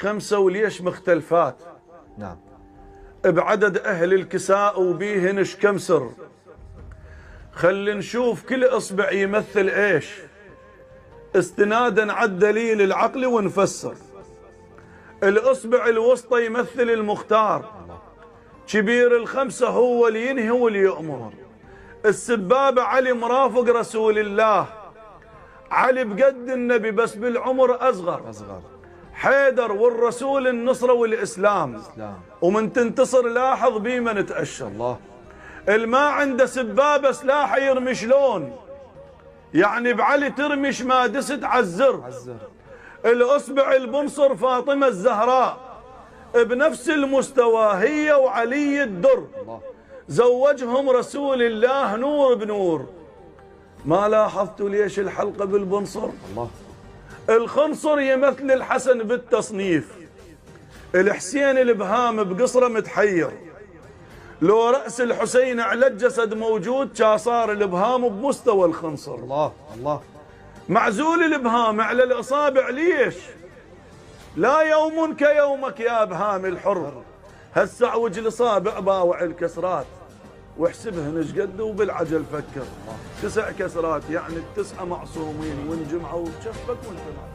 5 وليش مختلفات. نعم. بعدد أهل الكساء وبيهن ايش كم سر. خلي نشوف كل إصبع يمثل إيش استنادا على الدليل العقلي ونفسر. الإصبع الوسطى يمثل المختار، كبير ال5 هو اللي ينهي واللي يأمر. السبابة علي مرافق رسول الله، علي بقد النبي بس بالعمر أصغر. حيدر والرسول النصرة والإسلام، ومن تنتصر لاحظ بيما نتأشر. الله. الما عنده سبابة سلاحه يرمي شلون، يعني بعلي ترمش ما دست عالزر. الأصبع البنصر فاطمة الزهراء بنفس المستوى هي وعلي الدر. زوجهم رسول الله نور بنور. ما لاحظتوا ليش الحلقة بالبنصر؟ الله. الخنصر يمثل الحسن بالتصنيف، الحسين الابهام بقصره متحير. لو رأس الحسين على الجسد موجود كان صار الابهام بمستوى الخنصر. الله الله. معزول الابهام على الاصابع ليش؟ لا يوم كيومك يا ابهام الحر. هسه عوج الاصابع باوع الكسرات واحسبهن ايش قد وبالعجل فكر. 9 كسرات يعني ال9 معصومين وانجمعوا بكفك وانت